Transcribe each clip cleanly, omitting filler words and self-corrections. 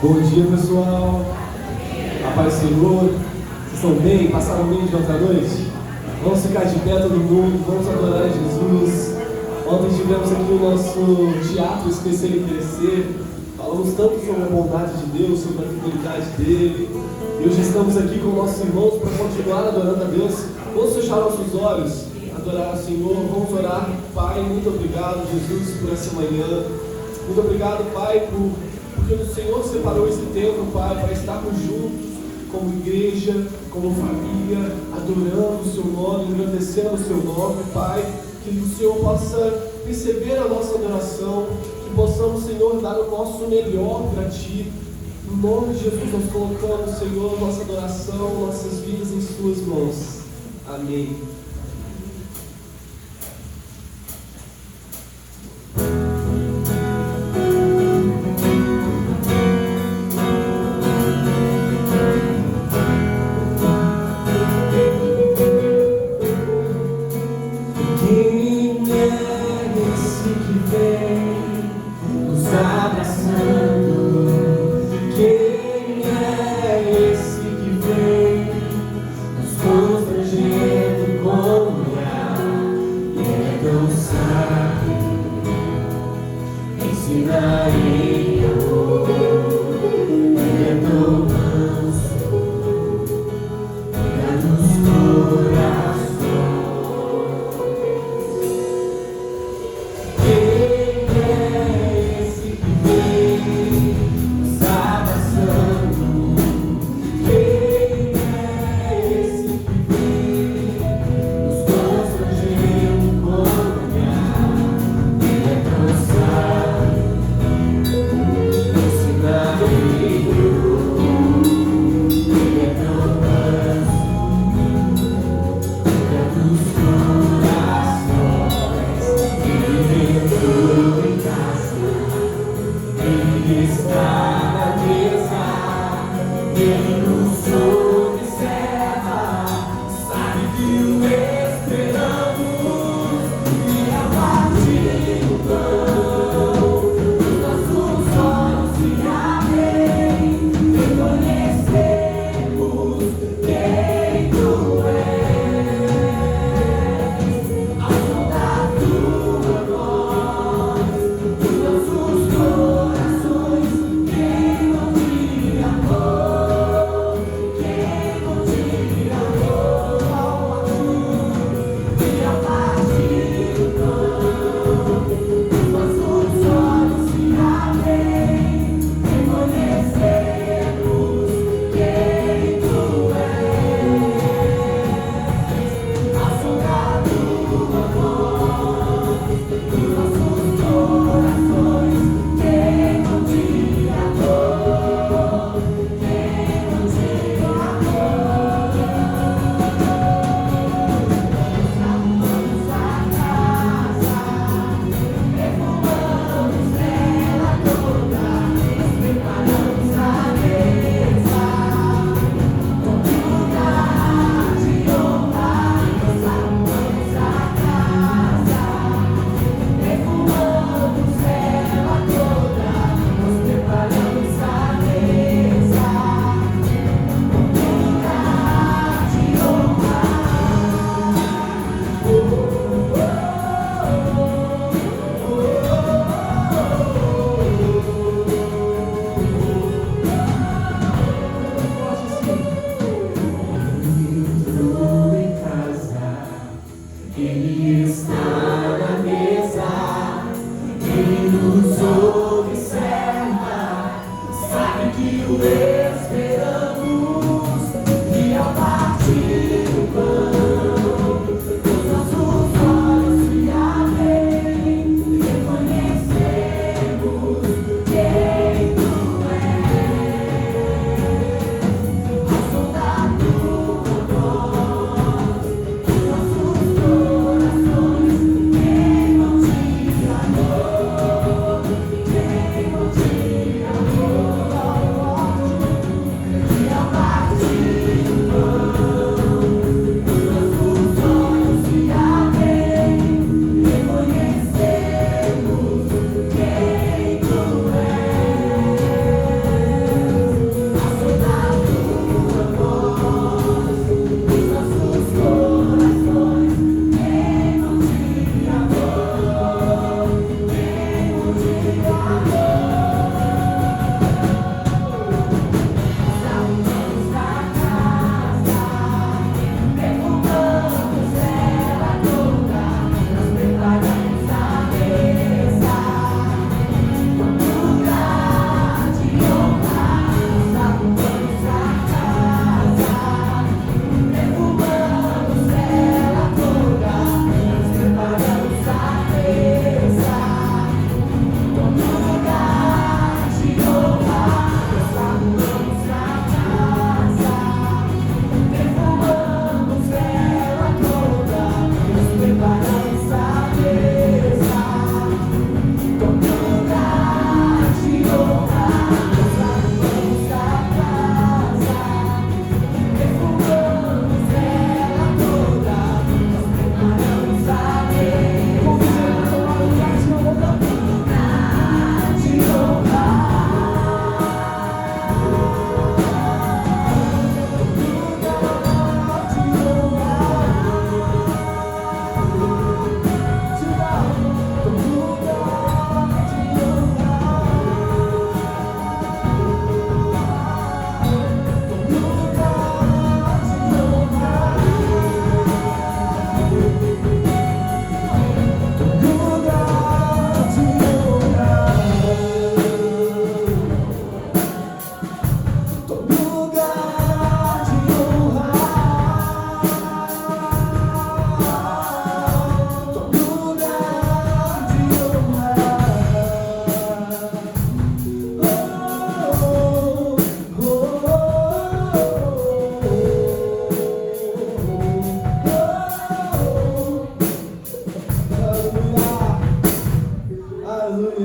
Bom dia, pessoal. A paz do Senhor. Vocês estão bem? Passaram bem de ontem à noite? Vamos ficar de pé todo mundo, vamos adorar Jesus. Ontem tivemos aqui o nosso teatro Esquecer e Crescer. Falamos tanto sobre a bondade de Deus, sobre a fidelidade dele. E hoje estamos aqui com nossos irmãos para continuar adorando a Deus. Vamos fechar nossos olhos, adorar o Senhor. Vamos orar. Pai, muito obrigado, Jesus, por essa manhã. Muito obrigado, Pai, porque o Senhor separou esse tempo, Pai, para estarmos juntos como igreja, como família, adorando o Seu nome, agradecendo o Seu nome, Pai. Que o Senhor possa receber a nossa adoração, que possamos, Senhor, dar o nosso melhor para Ti. No nome de Jesus, nós colocamos, Senhor, nossa adoração, nossas vidas em Suas mãos. Amém.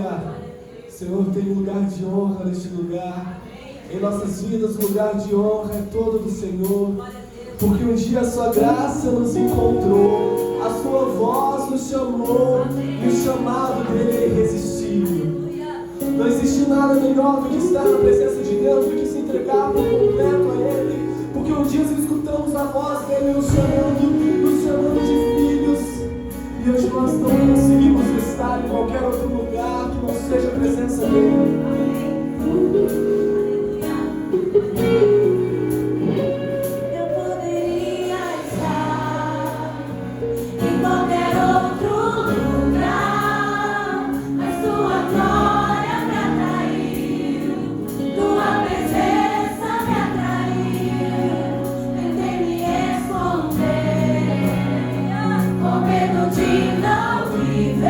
Aleluia. Senhor, tem um lugar de honra neste lugar. Em nossas vidas, o lugar de honra é todo do Senhor. Porque um dia a sua graça nos encontrou, a sua voz nos chamou, e o chamado dele é irresistível. Não existe nada melhor do que estar na presença de Deus, do que se entregar por completo a Ele. Porque um dia escutamos a voz dele nos chamando de filhos. E hoje nós não conseguimos estar em qualquer outro lugar que não seja a presença dele. Eu poderia estar em qualquer outro lugar, mas tua glória me atraiu, tua presença me atraiu. Tentei me esconder, com medo de não viver.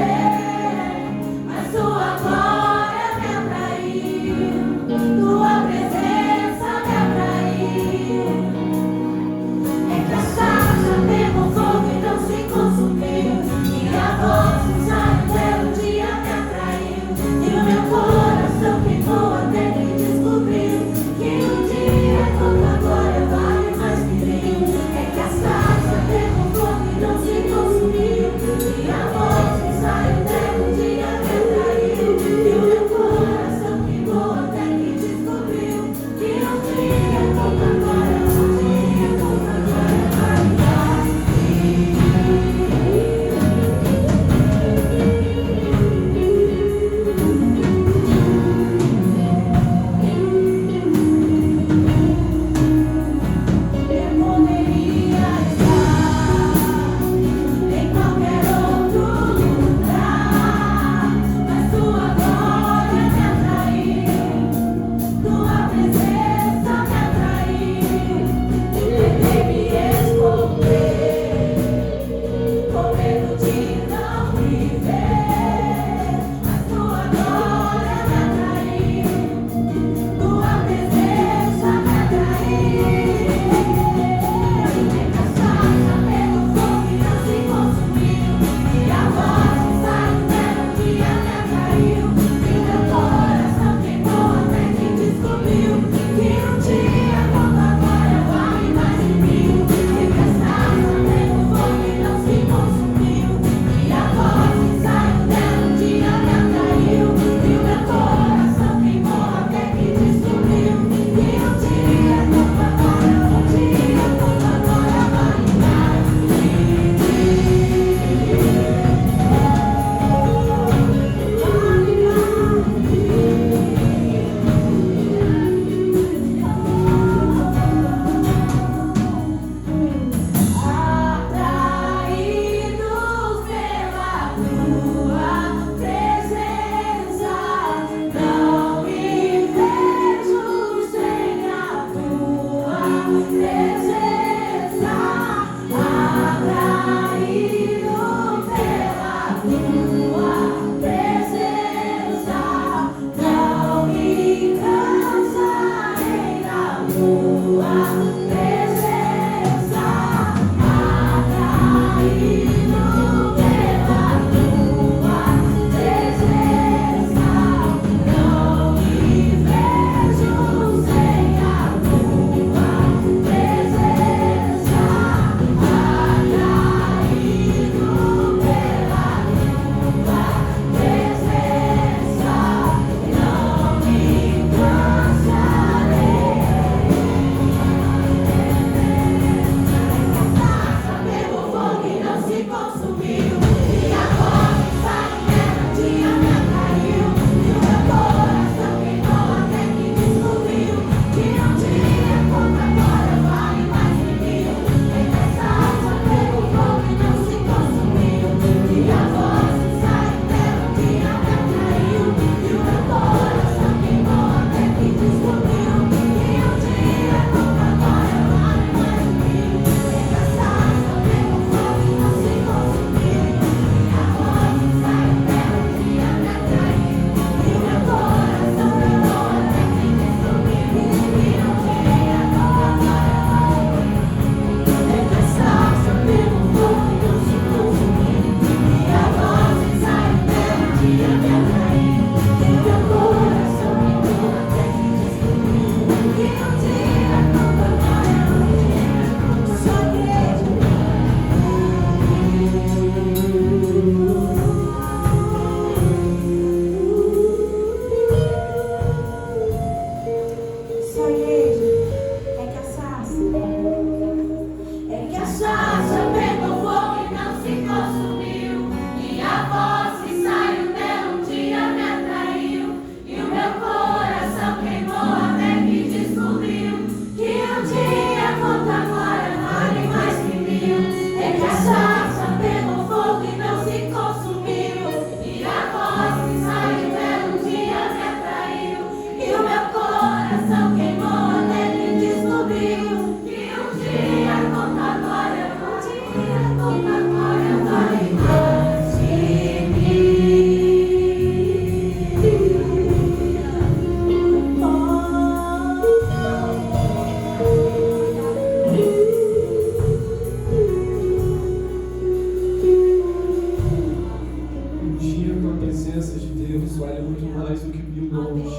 dia com a presença de Deus vale muito mais do que 1000 nomes.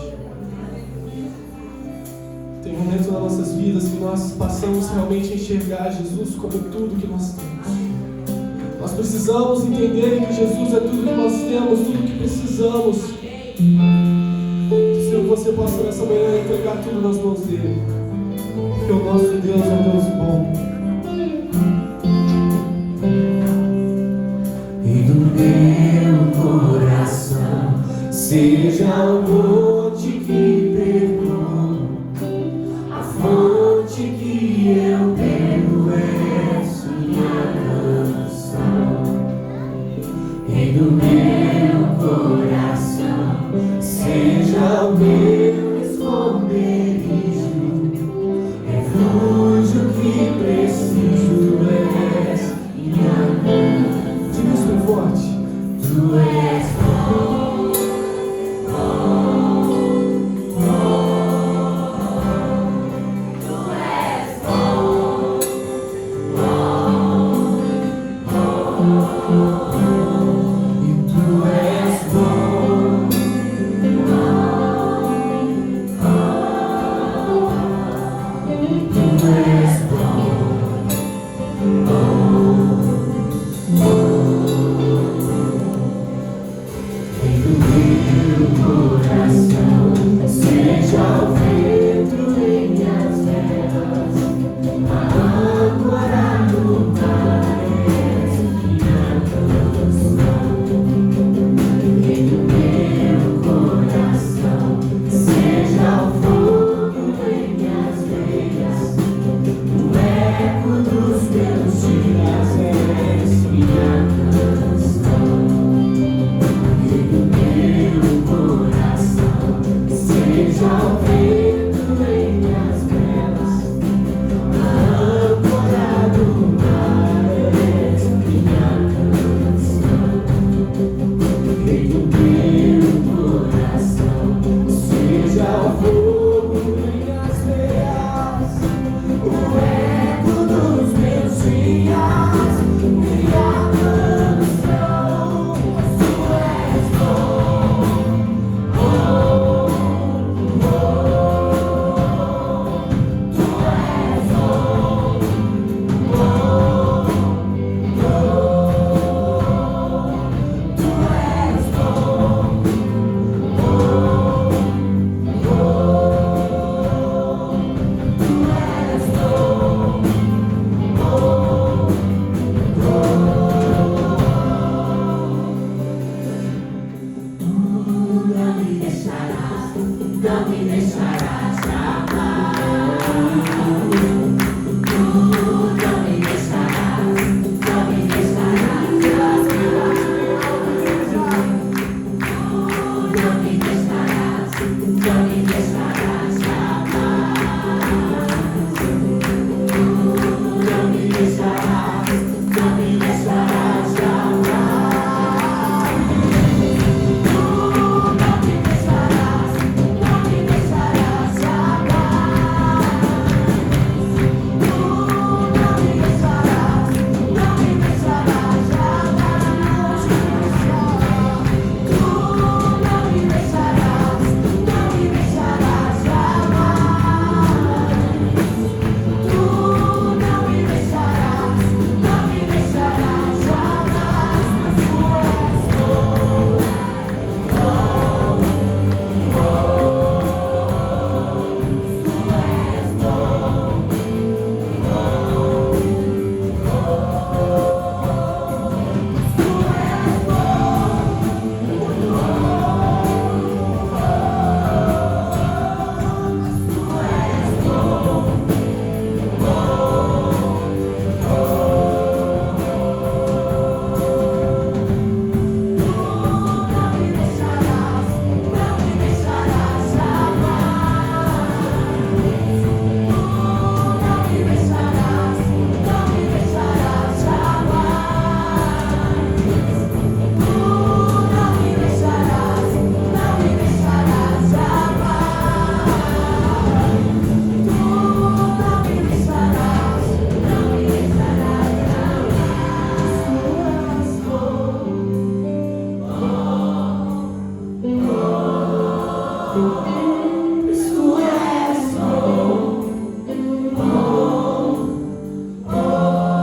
Tem momentos nas nossas vidas que nós passamos realmente a enxergar Jesus como tudo que nós temos. Nós precisamos entender que Jesus é tudo que nós temos, tudo que precisamos. Que você possa nessa manhã entregar tudo nas mãos dele. Porque o nosso Deus é um Deus bom. E do meu coração seja o monte que perdoa, a fonte que eu bebo és minha canção. E do meu coração seja o meu esconderijo, refúgio que preciso és minha canção. Diga isso bem forte. Tu és bom, bom, bom. Tu és bom, bom, bom. E tu és bom, bom, bom. E tu és bom, bom, bom.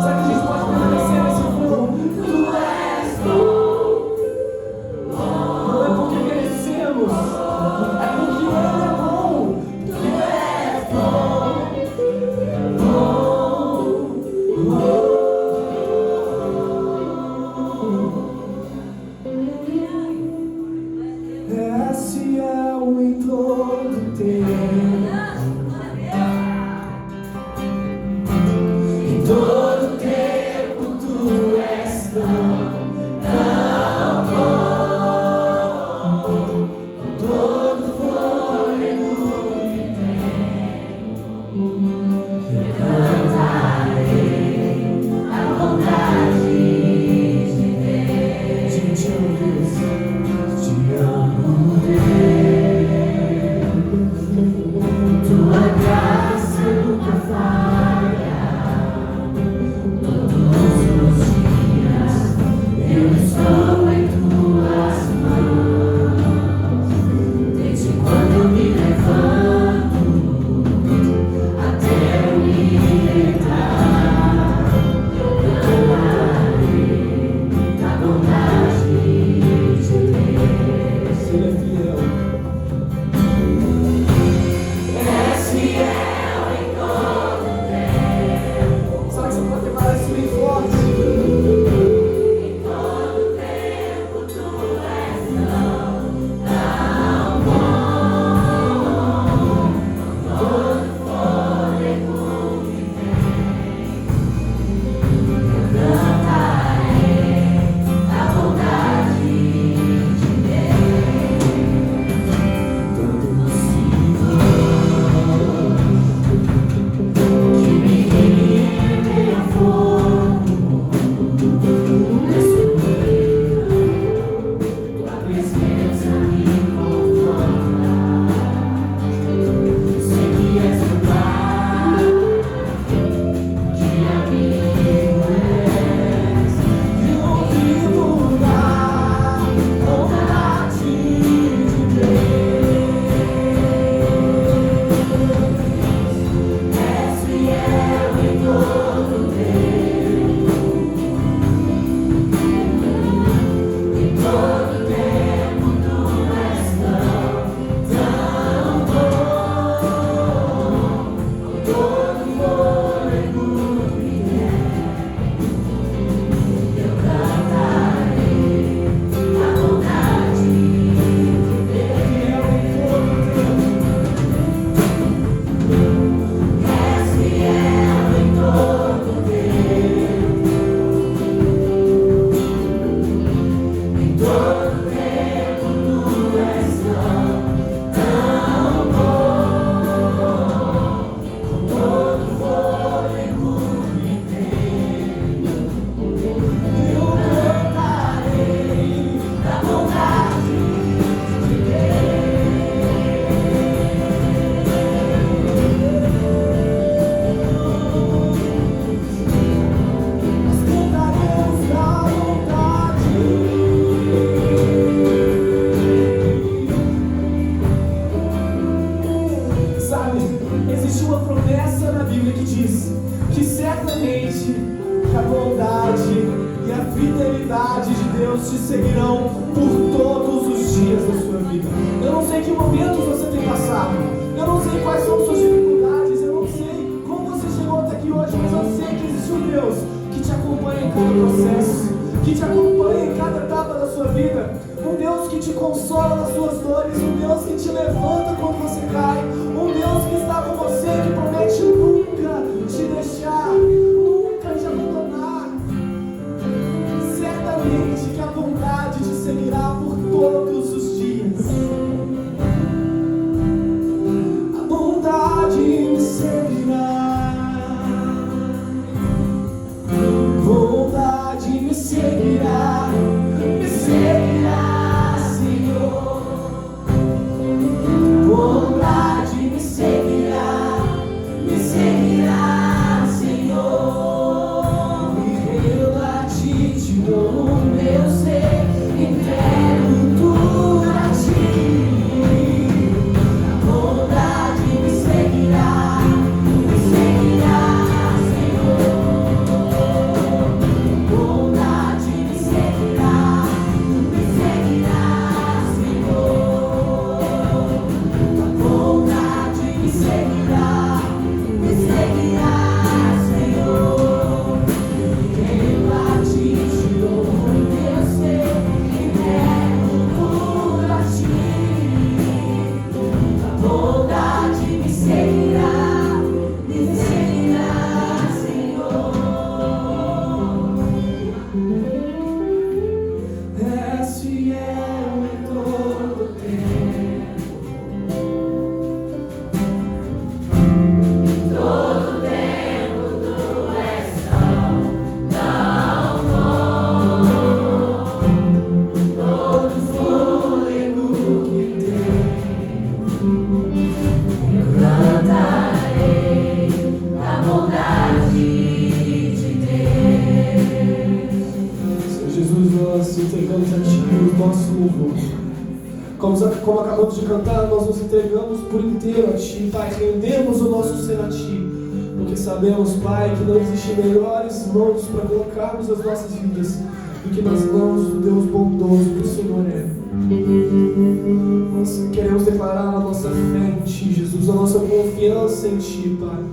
Sabe que a gente pode permanecer nesse fogo? Não é porque merecemos, é porque Ele é bom. És fiel em todo tempo. Em todo tempo tu és tão bom. Todo fôlego que tenho, eu cantarei a bondade de Deus. Te amo, Deus. Te amo, Deus. Tua graça nunca falha. Todos os dias eu estou em tuas mãos. Desde quando me levanto até eu me deitar, eu cantarei a bondade de Deus. Ele é fiel. És fiel em todo tempo. Sabe que você pode declarar isso bem forte? Em todo tempo tu és tão bom. Todo fôlego que tenho, eu cantarei a bondade de Deus. Todo que me guie a fogo, nesse dia, tua presença me conforta. Sei que és o Pai, que amigo és, e eu vivo na vontade de Deus. És fiel em todo tempo. Em todo tempo tu és tão bom. Todo fôlego que tenho, eu cantarei a bondade de Deus. És fiel em todo tempo. Em todo tempo tu és tão bom. Com todo fôlego que tenho, eu cantarei a bondade de Nós cantaremos a vontade. Sabe, existe uma promessa na Bíblia que diz que certamente que a bondade e a fidelidade de Deus te seguirão por todos os dias da sua vida. Eu não sei que momentos você tem passado, eu não sei quais são suas dificuldades, eu não sei como você chegou até aqui hoje, mas eu sei que existe um Deus que te acompanha em cada processo, que te acompanha em cada etapa da sua vida, um Deus que te consola nas suas dores, um Deus que te levanta quando você cai, um Deus que está com você, que promete nunca te deixar, nunca te abandonar. Certamente que a bondade te seguirá por todos os dias. A bondade me seguirá. Bondade me seguirá, Senhor. Bondade Como acabamos de cantar, nós nos entregamos por inteiro a Ti, Pai, rendemos o nosso ser a Ti, porque sabemos, Pai, que não existem melhores mãos para colocarmos as nossas vidas do que nas mãos do Deus bondoso que o Senhor é. Nós queremos declarar a nossa fé em Ti, Jesus, a nossa confiança em Ti, Pai.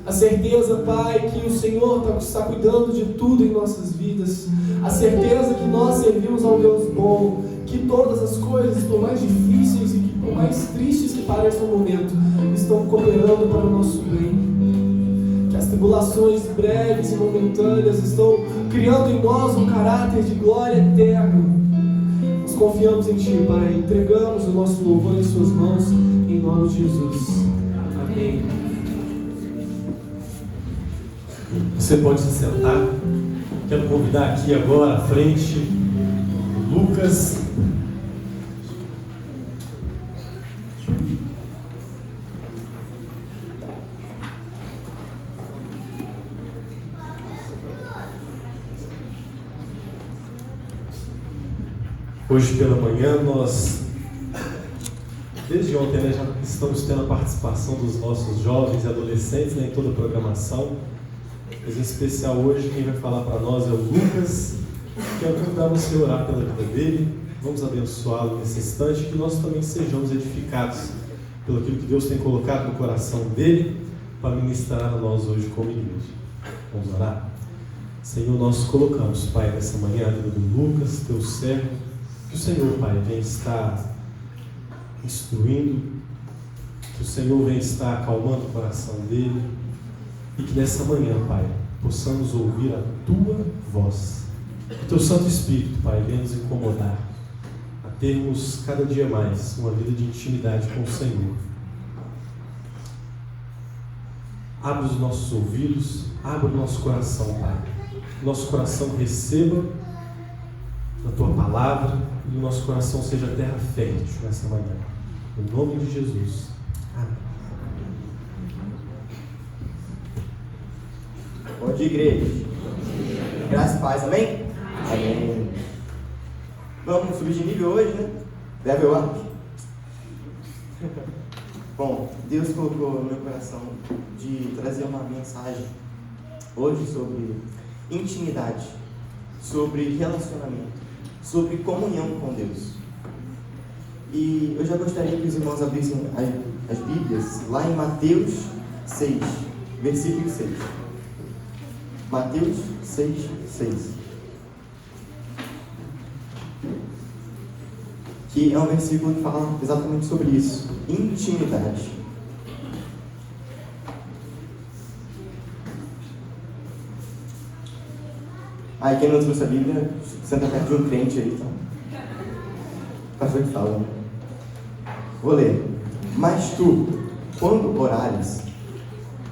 A certeza, Pai, que o Senhor está cuidando de tudo em nossas vidas. A certeza que nós servimos ao Deus bom, que todas as coisas, por mais difíceis e por mais tristes que pareçam no momento, estão cooperando para o nosso bem. Que as tribulações breves e momentâneas estão criando em nós um caráter de glória eterna. Nós confiamos em Ti, Pai, entregamos o nosso louvor em Suas mãos, em nome de Jesus. Amém. Você pode se sentar. Quero convidar aqui agora à frente o Lucas. Hoje pela manhã nós, desde ontem, já estamos tendo a participação dos nossos jovens e adolescentes em toda a programação. Mas em especial hoje, quem vai falar para nós é o Lucas. Quero convidar você a orar pela vida dele. Vamos abençoá-lo nesse instante, que nós também sejamos edificados pelo que Deus tem colocado no coração dele para ministrar a nós hoje como igreja. Vamos orar? Senhor, nós colocamos, Pai, nessa manhã a vida do Lucas, teu servo, que o Senhor, Pai, venha estar instruindo, que o Senhor venha estar acalmando o coração dele, e que nessa manhã, Pai, possamos ouvir a Tua voz. Que o Teu Santo Espírito, Pai, venha nos incomodar a termos cada dia mais uma vida de intimidade com o Senhor. Abre os nossos ouvidos, abre o nosso coração, Pai. Nosso coração receba a Tua palavra e o nosso coração seja terra fértil nessa manhã. Em nome de Jesus. Amém. Bom dia, igreja. Graças e paz, amém? Amém. Vamos subir de nível hoje, né? Level up. Bom, Deus colocou no meu coração de trazer uma mensagem hoje sobre intimidade, sobre relacionamento, sobre comunhão com Deus. E eu já gostaria que os irmãos abrissem as Bíblias lá em Mateus 6, versículo 6. Mateus 6, 6. Que é um versículo que fala exatamente sobre isso. Intimidade. Aí quem não trouxe a Bíblia, senta perto de um crente aí, então. Pastor que fala, né? Vou ler. Mas tu, quando orares,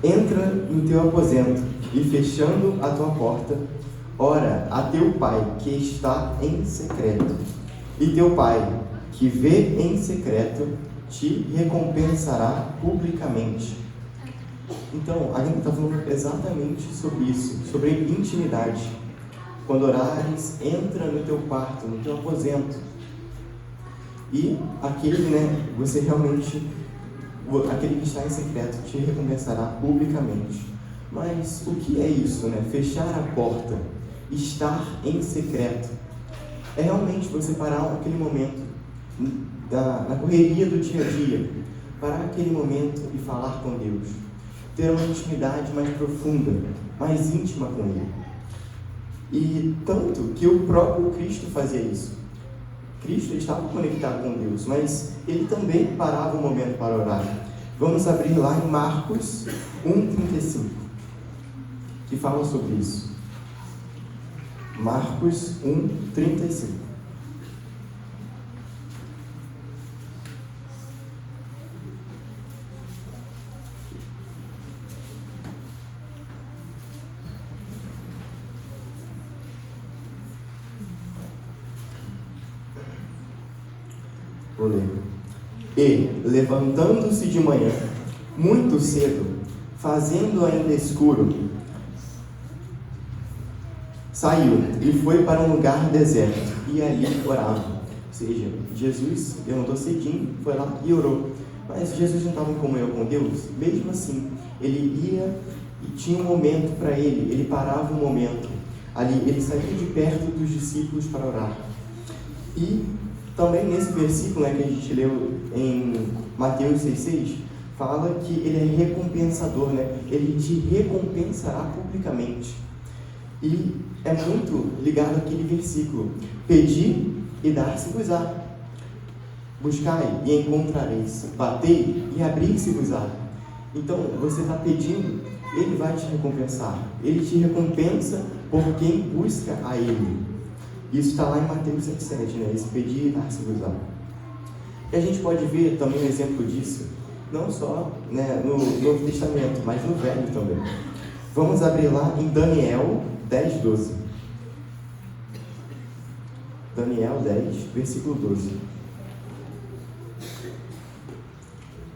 entra no teu aposento e fechando a tua porta, ora a teu Pai que está em secreto. E teu Pai, que vê em secreto, te recompensará publicamente. Então, a gente está falando exatamente sobre isso, sobre intimidade. Quando orares, entra no teu quarto, no teu aposento. E aquele, você realmente, aquele que está em secreto, te recompensará publicamente. Mas o que é isso, Fechar a porta, estar em secreto. É realmente você parar aquele momento na correria do dia a dia, parar aquele momento e falar com Deus, ter uma intimidade mais profunda, mais íntima com Ele. E tanto que o próprio Cristo fazia isso. Cristo estava conectado com Deus, mas Ele também parava um momento para orar. Vamos abrir lá em Marcos 1,35, que fala sobre isso. Marcos 1,35. Vou ler. E, levantando-se de manhã, muito cedo, fazendo ainda escuro, saiu e foi para um lugar deserto, e ali orava, seja, Jesus levantou cedinho, foi lá e orou. Mas Jesus não estava em comunhão com Deus. Mesmo assim, ele ia e tinha um momento para ele parava um momento. Ali, ele saía de perto dos discípulos para orar. E também nesse versículo, né, que a gente leu em Mateus 6,6, fala que ele é recompensador, né? Ele te recompensará publicamente. E é muito ligado àquele versículo: pedi e dar-se-vos-á, buscai e encontrareis, batei e abrir-se-vos-á. Então você está pedindo, ele vai te recompensar. Ele te recompensa por quem busca a ele. Isso está lá em Mateus 7,7, né? Esse pedir e dar-se-vos-á. E a gente pode ver também um exemplo disso, não só, né, no Novo Testamento, mas no Velho também. Vamos abrir lá em Daniel 10:12. Daniel 10, versículo 12.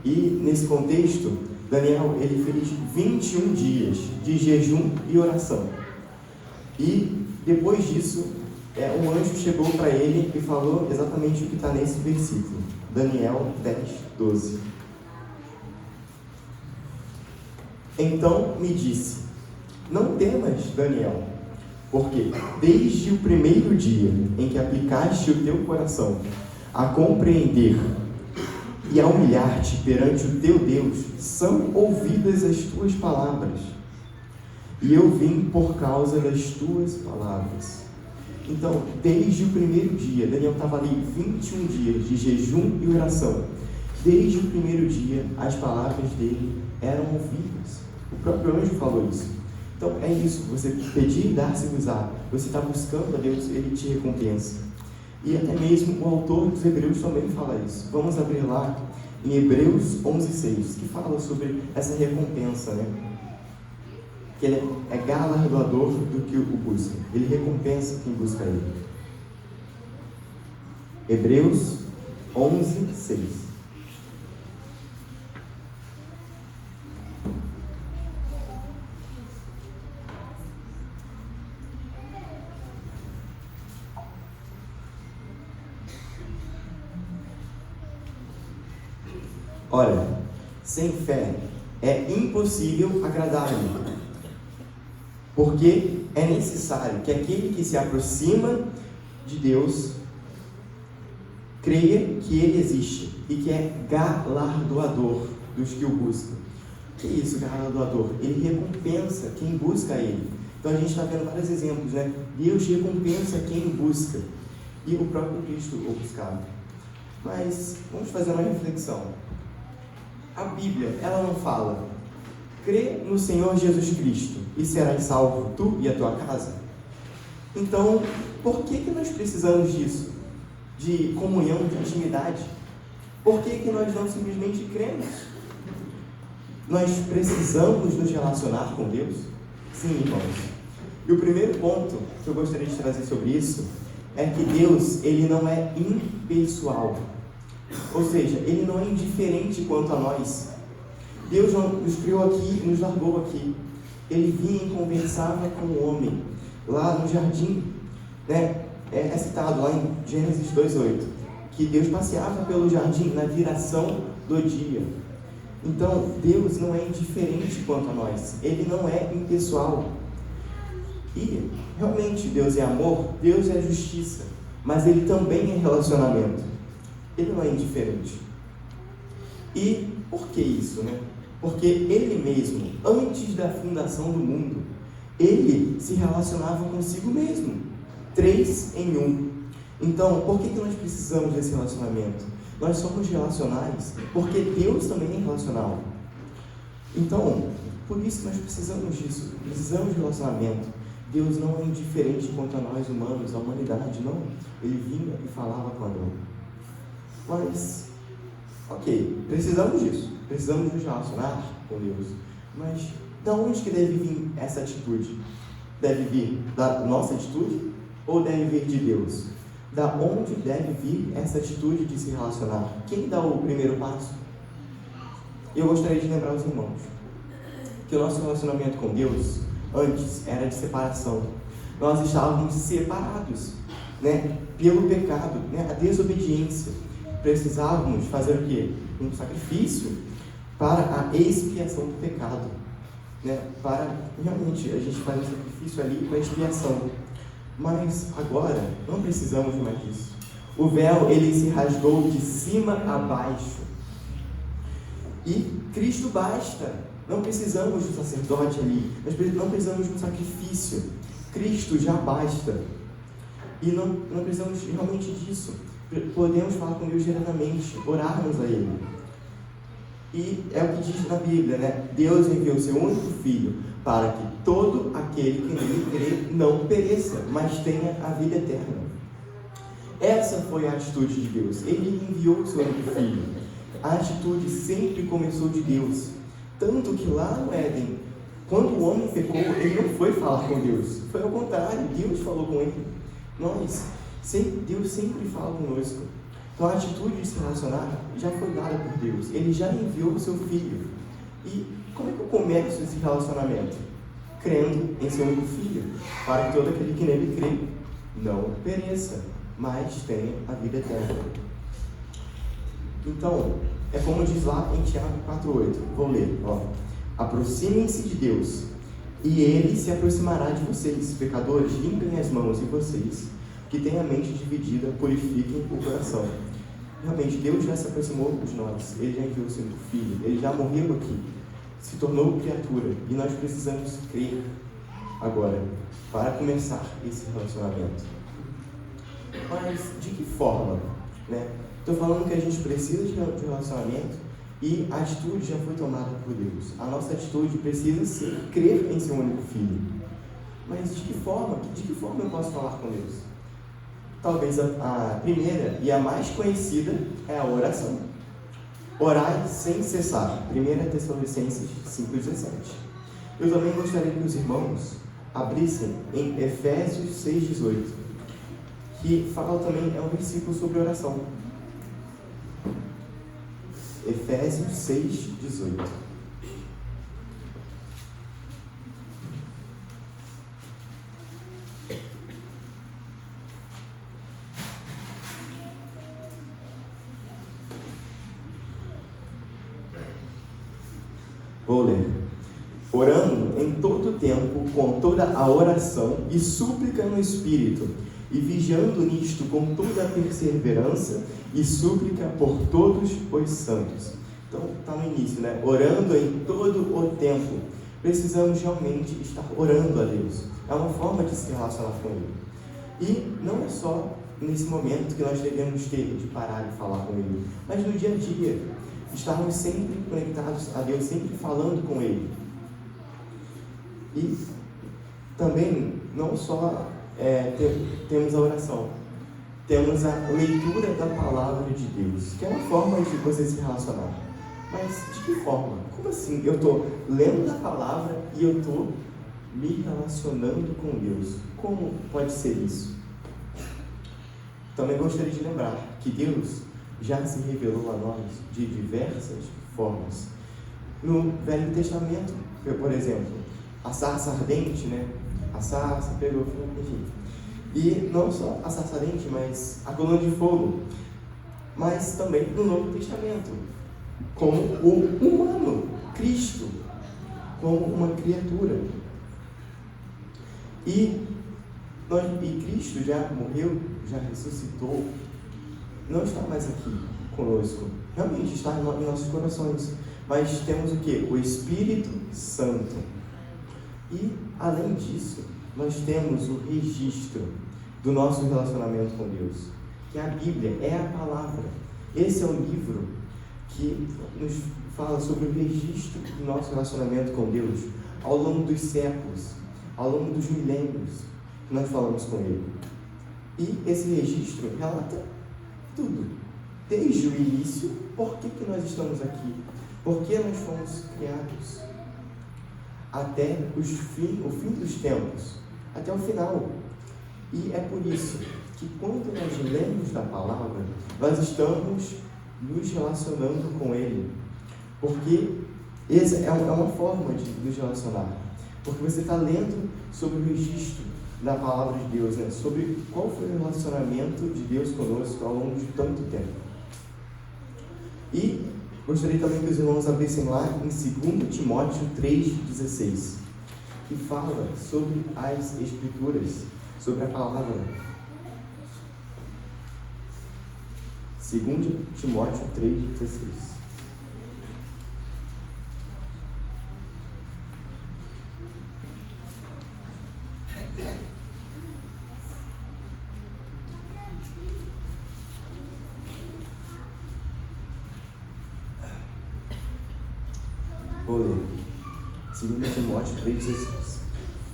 E nesse contexto, Daniel ele fez 21 dias de jejum e oração. E depois disso, um anjo chegou para ele e falou exatamente o que está nesse versículo. Daniel 10:12. Então me disse: não temas, Daniel, porque desde o primeiro dia em que aplicaste o teu coração a compreender e a humilhar-te perante o teu Deus, são ouvidas as tuas palavras, e eu vim por causa das tuas palavras. Então, desde o primeiro dia, Daniel estava ali 21 dias de jejum e oração. Desde o primeiro dia, as palavras dele eram ouvidas. O próprio anjo falou isso. Então, é isso, você pedir e dar-se-vos-á. Você está buscando a Deus, ele te recompensa. E até mesmo o autor dos Hebreus também fala isso. Vamos abrir lá em Hebreus 11:6, que fala sobre essa recompensa, né? Que ele é galardoador do que o busca. Ele recompensa quem busca ele. Hebreus 11:6. Olha, sem fé é impossível agradar-lhe, porque é necessário que aquele que se aproxima de Deus creia que ele existe e que é galardoador dos que o buscam. O que é isso, galardoador? Ele recompensa quem busca ele. Então a gente está vendo vários exemplos, né? Deus recompensa quem busca, e o próprio Cristo o buscava. Mas vamos fazer uma reflexão. A Bíblia, ela não fala: crê no Senhor Jesus Cristo e serás salvo tu e a tua casa? Então, por que nós precisamos disso? De comunhão, de intimidade? Por que nós não simplesmente cremos? Nós precisamos nos relacionar com Deus? Sim, irmãos. E o primeiro ponto que eu gostaria de trazer sobre isso é que Deus, ele não é impessoal. Ou seja, ele não é indiferente quanto a nós. Deus não nos criou aqui e nos largou aqui. Ele vinha e conversava com o homem lá no jardim, né? É citado lá em Gênesis 2:8, que Deus passeava pelo jardim na viração do dia. Então, Deus não é indiferente quanto a nós. Ele não é impessoal. E, realmente, Deus é amor, Deus é justiça, mas ele também é relacionamento. Ele não é indiferente. E por que isso, né? Porque ele mesmo, antes da fundação do mundo, ele se relacionava consigo mesmo. 3 em 1. Então, por que nós precisamos desse relacionamento? Nós somos relacionais porque Deus também é relacional. Então, por isso nós precisamos disso. Precisamos de relacionamento. Deus não é indiferente quanto a nós humanos, a humanidade, não. Ele vinha e falava com Adão. Mas, ok, precisamos disso. Precisamos nos relacionar com Deus. Mas, de onde que deve vir essa atitude? Deve vir da nossa atitude ou deve vir de Deus? Da onde deve vir essa atitude de se relacionar? Quem dá o primeiro passo? Eu gostaria de lembrar os irmãos que o nosso relacionamento com Deus antes era de separação. Nós estávamos separados. né, pelo pecado, né, a desobediência. Precisávamos fazer o quê? Um sacrifício para a expiação do pecado, né, para realmente a gente fazer um sacrifício ali para expiação. Mas agora não precisamos mais disso. O véu, ele se rasgou de cima a baixo. E Cristo basta. Não precisamos do sacerdote ali. Não precisamos de um sacrifício. Cristo já basta. E não precisamos realmente disso. Podemos falar com Deus diretamente, orarmos a Ele. E é o que diz na Bíblia, né? Deus enviou o seu único Filho para que todo aquele que nele crê não pereça, mas tenha a vida eterna. Essa foi a atitude de Deus. Ele enviou o seu único Filho. A atitude sempre começou de Deus. Tanto que lá no Éden, quando o homem pecou, ele não foi falar com Deus. Foi ao contrário, Deus falou com ele. Deus sempre fala conosco. Então a atitude de se relacionar já foi dada por Deus. Ele já enviou o seu Filho. E como é que eu começo esse relacionamento? Crendo em seu único Filho, para que todo aquele que nele crê não pereça, mas tenha a vida eterna. Então, é como diz lá em Tiago 4,8. Vou ler. Aproximem-se de Deus, e Ele se aproximará de vocês. Pecadores, limpem as mãos, e vocês, que têm a mente dividida, purifiquem o coração. Realmente, Deus já se aproximou de nós. Ele já enviou o seu Filho. Ele já morreu aqui. Se tornou criatura. E nós precisamos crer agora para começar esse relacionamento. Mas de que forma? Estou falando que a gente precisa de relacionamento e a atitude já foi tomada por Deus. A nossa atitude precisa ser crer em seu único Filho. Mas de que forma? De que forma eu posso falar com Deus? Talvez a primeira e a mais conhecida é a oração. Orai sem cessar. 1 Tessalonicenses 5,17. Eu também gostaria que os irmãos abrissem em Efésios 6,18, que fala também, é um versículo sobre oração. Efésios 6,18. Vou ler. Orando em todo tempo, com toda a oração e súplica no Espírito, e vigiando nisto com toda a perseverança e súplica por todos os santos. Então, está no início, né? Orando em todo o tempo. Precisamos realmente estar orando a Deus. É uma forma de se relacionar com Ele. E não é só nesse momento que nós devemos ter de parar de falar com Ele, mas no dia a dia. Estarmos sempre conectados a Deus, sempre falando com Ele. E também, não só temos a oração, temos a leitura da palavra de Deus, que é uma forma de você se relacionar. Mas de que forma? Como assim? Eu estou lendo a palavra e eu estou me relacionando com Deus. Como pode ser isso? Também gostaria de lembrar que Deus já se revelou a nós de diversas formas. No Velho Testamento, por exemplo, a sarça ardente, né? A sarça pegou fogo, enfim. E não só a sarça ardente, mas a coluna de fogo. Mas também no Novo Testamento, como o humano, Cristo, como uma criatura. E Cristo já morreu, já ressuscitou, não está mais aqui conosco, realmente está em nossos corações, mas temos o que? O Espírito Santo. E, além disso, nós temos o registro do nosso relacionamento com Deus, que a Bíblia é a palavra. Esse é o livro que nos fala sobre o registro do nosso relacionamento com Deus ao longo dos séculos, ao longo dos milênios que nós falamos com Ele. E esse registro relata tudo, desde o início, por que nós estamos aqui, por que nós fomos criados, até o fim dos tempos, até o final. E é por isso que quando nós lemos da palavra, nós estamos nos relacionando com Ele, porque essa é uma forma de nos relacionar, porque você está lendo sobre o registro da palavra de Deus, né? Sobre qual foi o relacionamento de Deus conosco ao longo de tanto tempo. E gostaria também que os irmãos abrissem lá em 2 Timóteo 3,16, que fala sobre as Escrituras, sobre a palavra. 2 Timóteo 3,16. Vou ler. 2 Timóteo 3,16.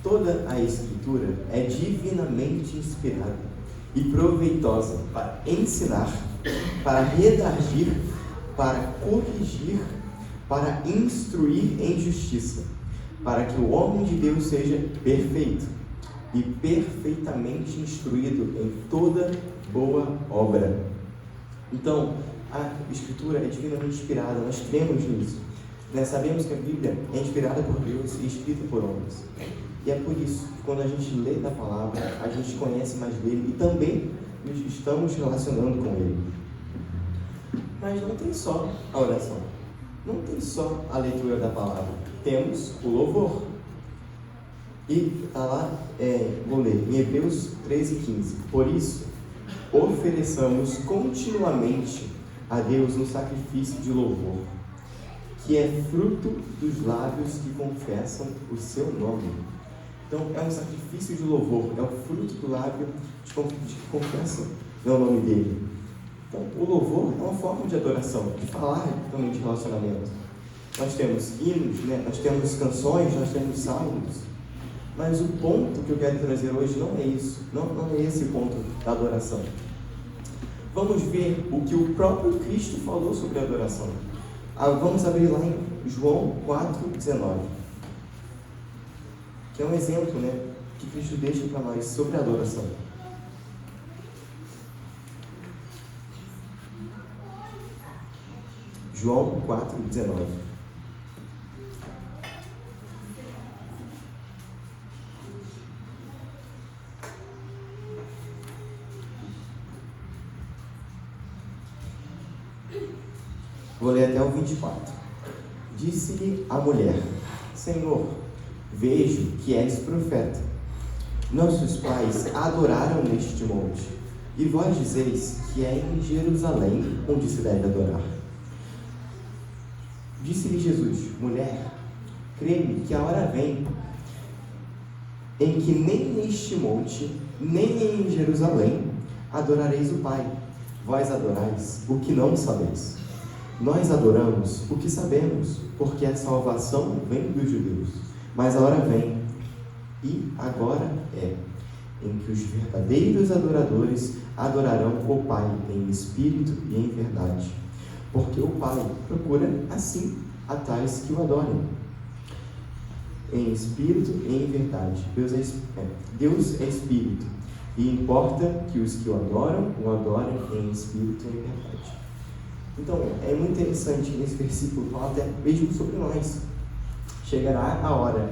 Toda a Escritura é divinamente inspirada e proveitosa para ensinar, para redarguir, para corrigir, para instruir em justiça, para que o homem de Deus seja perfeito e perfeitamente instruído em toda boa obra. Então, a Escritura é divinamente inspirada, nós cremos nisso. Sabemos que a Bíblia é inspirada por Deus e escrita por homens. E é por isso que quando a gente lê da palavra, a gente conhece mais dele e também nos estamos relacionando com ele. Mas não tem só a oração, não tem só a leitura da palavra, temos o louvor. E está lá, vou ler, em Hebreus 13,15. Por isso, ofereçamos continuamente a Deus um sacrifício de louvor, que é fruto dos lábios que confessam o seu nome. Então, é um sacrifício de louvor, é o fruto do lábio de que confessa o nome dele. Então, o louvor é uma forma de adoração, de falar também de relacionamento. Nós temos hinos, nós temos canções, nós temos salmos, mas o ponto que eu quero trazer hoje não é isso, não é esse o ponto da adoração. Vamos ver o que o próprio Cristo falou sobre a adoração. Vamos abrir lá em João 4,19, que é um exemplo, que Cristo deixa para nós sobre a adoração. João 4,19. Vou ler até o 24. Disse-lhe a mulher: Senhor, vejo que és profeta. Nossos pais adoraram neste monte, e vós dizeis que é em Jerusalém onde se deve adorar. Disse-lhe Jesus: Mulher, crê-me que a hora vem em que nem neste monte, nem em Jerusalém adorareis o Pai. Vós adorais o que não sabeis. Nós adoramos o que sabemos, porque a salvação vem dos judeus. Mas a hora vem, e agora é, em que os verdadeiros adoradores adorarão o Pai em espírito e em verdade. Porque o Pai procura, assim, a tais que o adorem, em espírito e em verdade. Deus é espírito, e importa que os que o adorem em espírito e em verdade. Então, é muito interessante que nesse versículo fala até mesmo sobre nós. Chegará a hora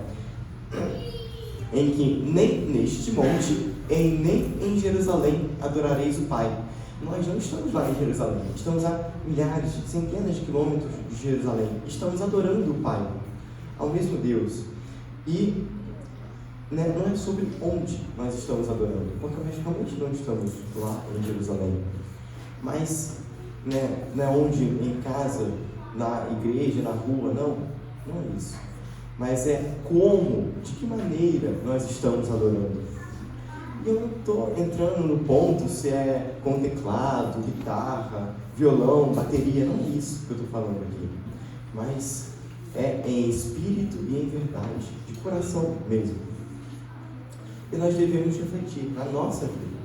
em que nem neste monte, nem em Jerusalém adorareis o Pai. Nós não estamos lá em Jerusalém, estamos a milhares, centenas de quilômetros de Jerusalém. Estamos adorando o Pai, ao mesmo Deus. E não é sobre onde nós estamos adorando, porque nós realmente não estamos lá em Jerusalém. Mas não é onde, em casa, na igreja, na rua, não é isso. Mas é como, de que maneira nós estamos adorando. E eu não estou entrando no ponto se é com teclado, guitarra, violão, bateria, não é isso que eu estou falando aqui. Mas é em espírito e em verdade, de coração mesmo. E nós devemos refletir na nossa vida,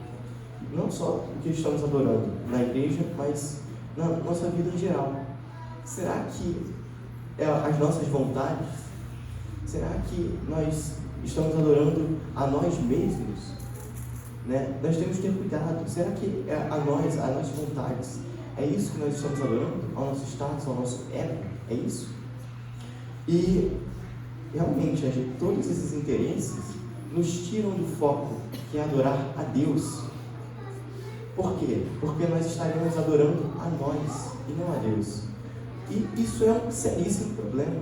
não só o que estamos adorando na igreja, mas na nossa vida em geral. Será que as nossas vontades, será que nós estamos adorando a nós mesmos? Nós temos que ter cuidado. Será que a nós, as nossas vontades, é isso que nós estamos adorando? Ao nosso status, ao nosso ego? É isso? E realmente, todos esses interesses nos tiram do foco, que é adorar a Deus. Por quê? Porque nós estaremos adorando a nós e não a Deus. E isso é um seríssimo problema.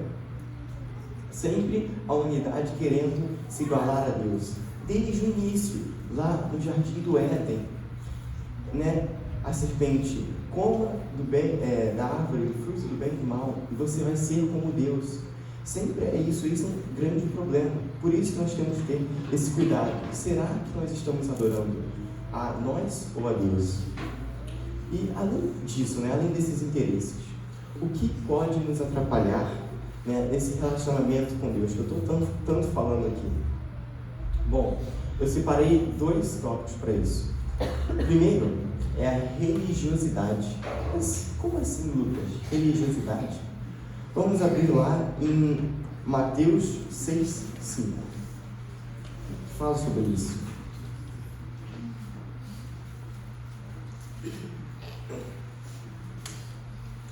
Sempre a humanidade querendo se igualar a Deus. Desde o início, lá no jardim do Éden, né? A serpente coma da árvore, do fruto do bem e do mal, e você vai ser como Deus. Sempre é isso é um grande problema. Por isso que nós temos que ter esse cuidado. Será que nós estamos adorando a nós ou a Deus? E além disso, né, além desses interesses, o que pode nos atrapalhar, né, nesse relacionamento com Deus, que eu estou tanto falando aqui? Bom, eu separei 2 tópicos para isso. O primeiro é a religiosidade. Mas como assim, Lucas? Religiosidade? Vamos abrir lá em Mateus 6:5. Fala sobre isso.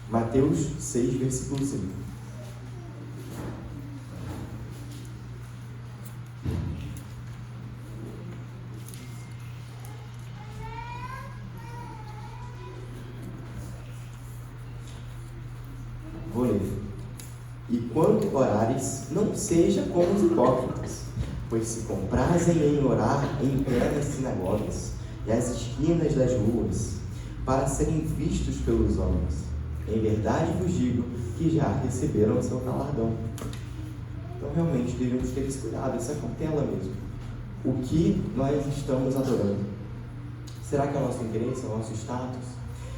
Mateus 6, versículo 5. Vou ler. E quando orares, não seja como os hipócritas, pois se comprazem em orar em pé nas sinagogas e às esquinas das ruas, para serem vistos pelos homens. Em verdade vos digo que já receberam o seu galardão. Então realmente devemos ter esse cuidado, essa cautela mesmo. O que nós estamos adorando? Será que é o nosso interesse, é o nosso status?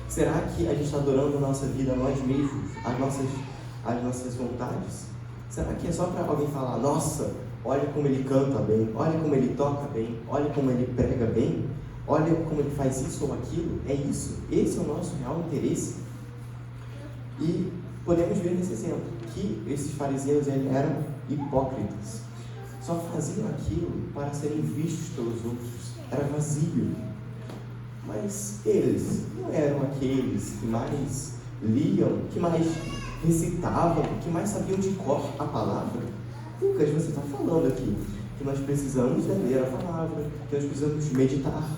Será que a gente está adorando a nossa vida, a nós mesmos, as nossas vontades? Será que é só para alguém falar, nossa, olha como ele canta bem, olha como ele toca bem, olha como ele prega bem, olha como ele faz isso ou aquilo? É isso? Esse é o nosso real interesse? E podemos ver nesse exemplo que esses fariseus eram hipócritas. Só faziam aquilo para serem vistos pelos outros. Era vazio. Mas eles não eram aqueles que mais liam, que mais recitavam, que mais sabiam de cor a palavra. Lucas, você está falando aqui que nós precisamos ler a palavra, que nós precisamos meditar.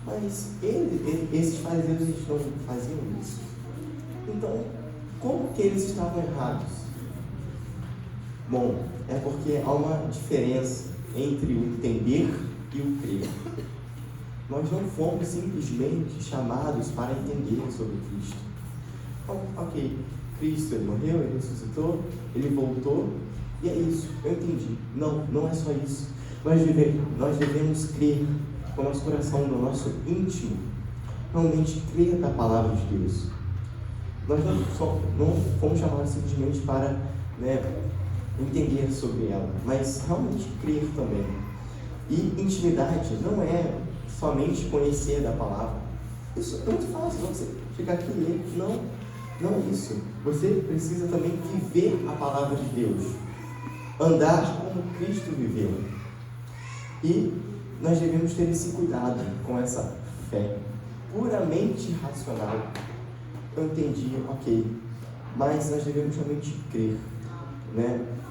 Mas esses fariseus eles não faziam isso. Então, como que eles estavam errados? Bom, é porque há uma diferença entre o entender e o crer. Nós não fomos simplesmente chamados para entender sobre Cristo. Ok, Cristo, Ele morreu, Ele ressuscitou, Ele voltou, e é isso, eu entendi. Não é só isso. Nós devemos crer com o nosso coração, no nosso íntimo, realmente crer na palavra de Deus. Nós não fomos chamados simplesmente para, entender sobre ela, mas realmente crer também. E intimidade não é somente conhecer da palavra. Isso é muito fácil, você chegar aqui e ler. Não é isso. Você precisa também viver a palavra de Deus. Andar como Cristo viveu. E nós devemos ter esse cuidado com essa fé puramente racional. Eu entendi, ok, mas nós devemos realmente crer,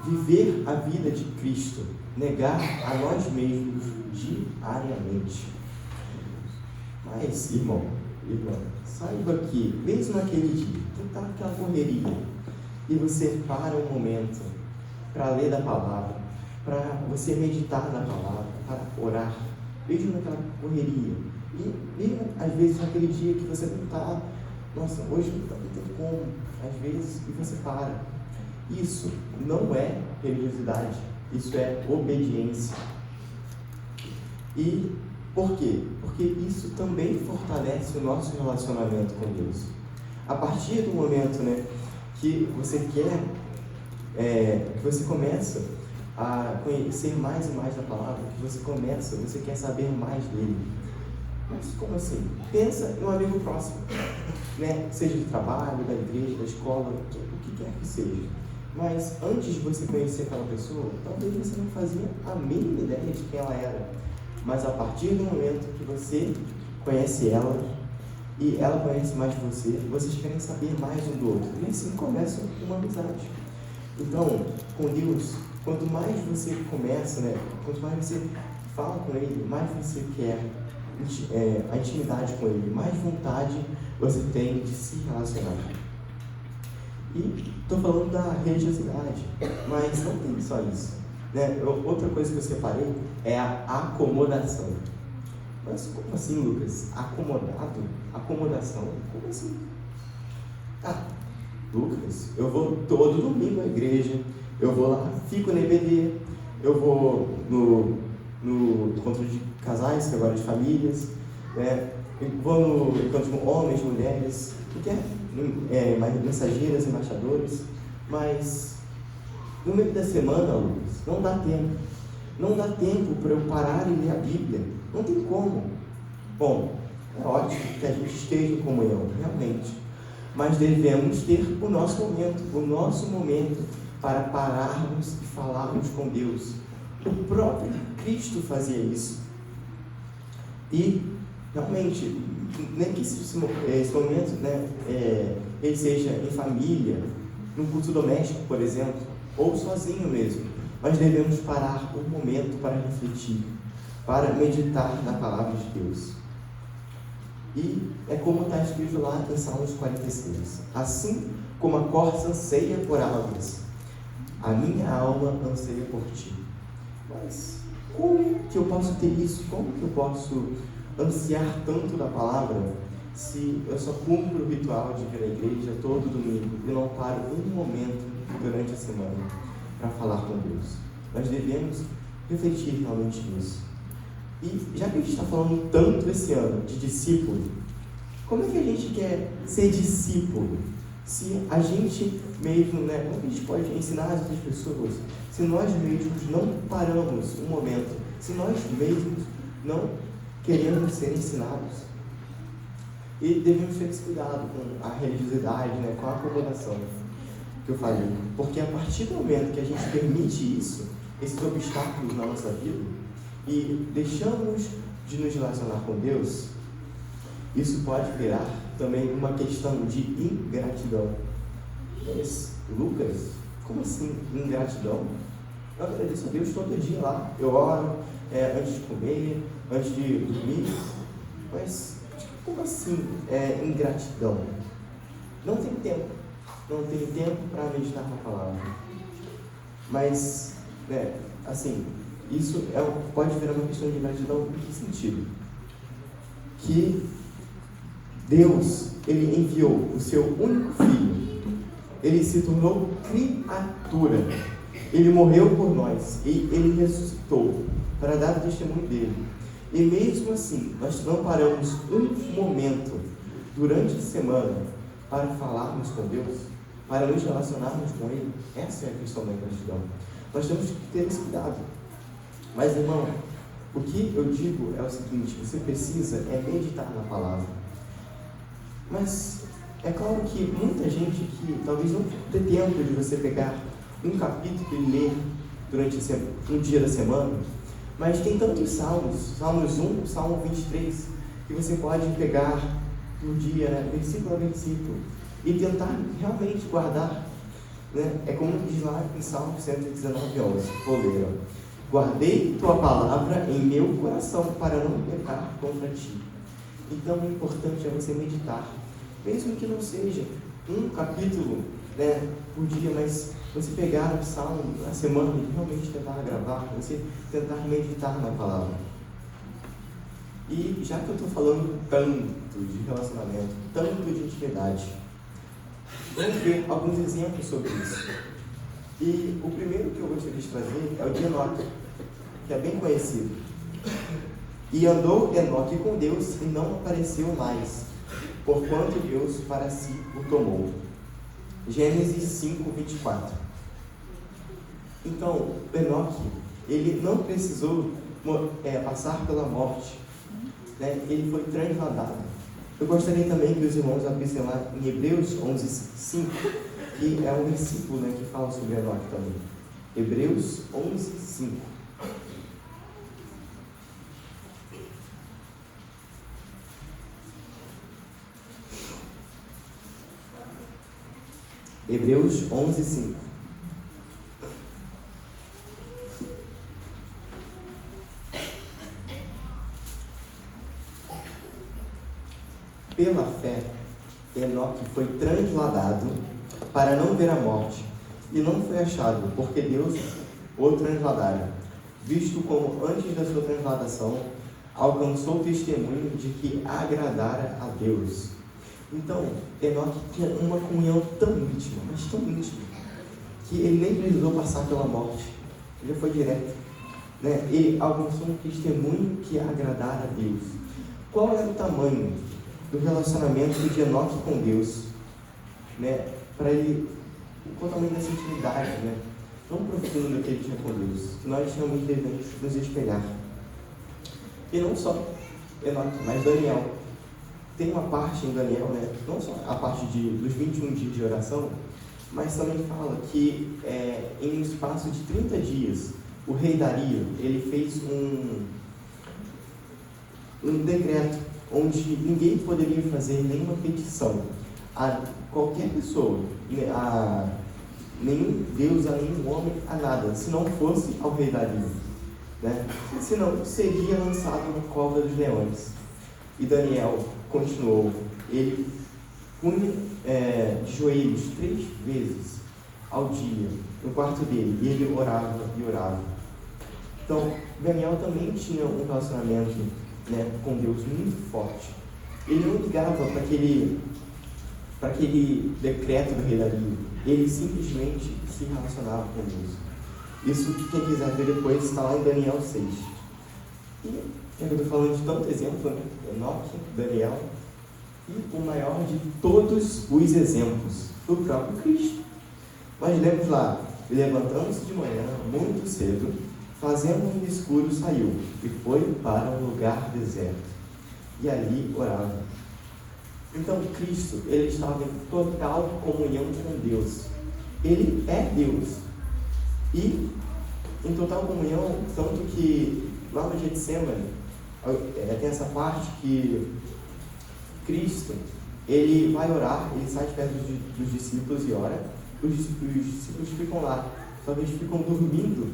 viver a vida de Cristo, negar a nós mesmos diariamente. Mas, irmã, saiba que, mesmo naquele dia, que está aquela correria, e você para um momento para ler da palavra, para você meditar na palavra, para orar, mesmo naquela correria, e mesmo às vezes naquele dia que você não está, nossa, hoje não tem como, às vezes, e você para. Isso não é religiosidade, isso é obediência. E por quê? Porque isso também fortalece o nosso relacionamento com Deus. A partir do momento que você quer, que você começa a conhecer mais e mais da palavra, que você quer saber mais dele. Mas como assim? Pensa em um amigo próximo, seja de trabalho, da igreja, da escola, o que quer que seja. Mas antes de você conhecer aquela pessoa, talvez você não fazia a mínima ideia de quem ela era. Mas a partir do momento que você conhece ela e ela conhece mais de você, vocês querem saber mais um do outro. E assim começa uma amizade. Então, com Deus, quanto mais você começa, né? Quanto mais você fala com Ele, mais você quer a intimidade com Ele, mais vontade você tem de se relacionar. E estou falando da religiosidade, mas não tem só isso, né? Outra coisa que eu separei é a acomodação. Mas como assim, Lucas? Acomodado? Acomodação? Como assim? Lucas, eu vou todo domingo à igreja, eu vou lá, fico na EBD, eu vou no encontro de casais, que agora é de famílias, né? Eu vou no encontro de homens, mulheres, mensageiras, embaixadores, mas no meio da semana, Lucas, não dá tempo. Não dá tempo para eu parar e ler a Bíblia. Não tem como. Bom, é ótimo que a gente esteja em comunhão, realmente. Mas devemos ter o nosso momento para pararmos e falarmos com Deus. O próprio Cristo fazia isso. E, realmente, nem que esse momento, né, ele seja em família, num culto doméstico, por exemplo, ou sozinho mesmo, mas devemos parar um momento para refletir, para meditar na palavra de Deus. E é como está escrito lá em Salmos 46: assim como a corça anseia por águas, a minha alma anseia por ti. Mas como que eu posso ter isso? Como que eu posso ansiar tanto da palavra se eu só cumpro o ritual de vir à igreja todo domingo e não paro um momento durante a semana para falar com Deus? Nós devemos refletir realmente nisso. E já que a gente está falando tanto esse ano de discípulo, como é que a gente quer ser discípulo? Se a gente mesmo, né, como a gente pode ensinar as outras pessoas, se nós mesmos não paramos um momento, se nós mesmos não queremos ser ensinados? E devemos ter esse cuidado com a religiosidade, né, com a acomodação que eu falei, porque a partir do momento que a gente permite isso, esses obstáculos na nossa vida, e deixamos de nos relacionar com Deus, isso pode virar também uma questão de ingratidão. Mas, Lucas, como assim ingratidão? Eu agradeço a Deus todo dia lá, eu oro antes de comer, antes de dormir, mas como assim ingratidão? Não tem tempo para meditar na palavra. Mas, né, assim, isso pode virar uma questão de ingratidão em que sentido? Que Deus, Ele enviou o seu único Filho, Ele se tornou criatura, Ele morreu por nós e Ele ressuscitou para dar o testemunho dele. E mesmo assim, nós não paramos um momento durante a semana para falarmos com Deus, para nos relacionarmos com Ele. Essa é a questão da ingratidão. Nós temos que ter esse cuidado. Mas, irmão, o que eu digo é o seguinte: você precisa meditar na palavra. Mas é claro que muita gente que talvez não tenha tempo de você pegar um capítulo e ler durante um dia da semana, mas tem tantos salmos, Salmos 1, Salmo 23, que você pode pegar no dia, né, versículo a versículo, e tentar realmente guardar, né? É como diz lá em Salmo 119, 11, vou ler, guardei tua palavra em meu coração para não pecar contra ti. Então o importante é você meditar, mesmo que não seja um capítulo, né, por dia, mas você pegar o salmo na semana e realmente tentar gravar, você tentar meditar na palavra. E já que eu estou falando tanto de relacionamento, tanto de intimidade, vamos ver alguns exemplos sobre isso. E o primeiro que eu gostaria de trazer é o de Enoque, que é bem conhecido. E andou Enoque com Deus e não apareceu mais, porquanto Deus para si o tomou. Gênesis 5, 24. Então, Enoque, ele não precisou passar pela morte, né? Ele foi transladado. Eu gostaria também que os irmãos abrissem lá em Hebreus 11, 5, que é um versículo, né, que fala sobre Enoque também. Hebreus 11, 5. Hebreus 11, 5. pela fé, Enoque foi transladado para não ver a morte, e não foi achado, porque Deus o transladara, visto como antes da sua transladação alcançou o testemunho de que agradara a Deus. Então, Enoque tinha uma comunhão tão íntima, mas tão íntima, que ele nem precisou passar pela morte, ele foi direto, né? Ele alcançou um testemunho que agradara a Deus. Qual era o tamanho do relacionamento de Enoque com Deus, né? Para ele, qual o tamanho dessa intimidade, né? Tão profunda que ele tinha com Deus, que nós realmente devemos nos espelhar. E não só Enoque, mas Daniel. Tem uma parte em Daniel, né? Não só a parte dos 21 dias de oração, mas também fala que em um espaço de 30 dias, o rei Dario, ele fez um decreto onde ninguém poderia fazer nenhuma petição a qualquer pessoa, a nenhum deus, a nenhum homem, a nada, se não fosse ao rei Dario, né? Senão seria lançado na cova dos leões. E Daniel continuou, ele punha de joelhos 3 vezes ao dia no quarto dele, e ele orava e orava. Então, Daniel também tinha um relacionamento, né, com Deus muito forte. Ele não ligava para aquele decreto do rei Dario, ele simplesmente se relacionava com Deus. Isso, quem quiser ver depois, está lá em Daniel 6. E eu estou falando de tanto exemplo, né? Enoque, Daniel, e o maior de todos os exemplos, o próprio Cristo. Mas lemos lá, levantando-se de manhã, muito cedo, fazendo um escuro, saiu, e foi para um lugar deserto, e ali orava. Então Cristo, ele estava em total comunhão com Deus. Ele é Deus. E em total comunhão, tanto que lá no Getsemane, tem essa parte que Cristo, ele vai orar, ele sai de perto dos discípulos e ora, os discípulos ficam lá, só que eles ficam dormindo,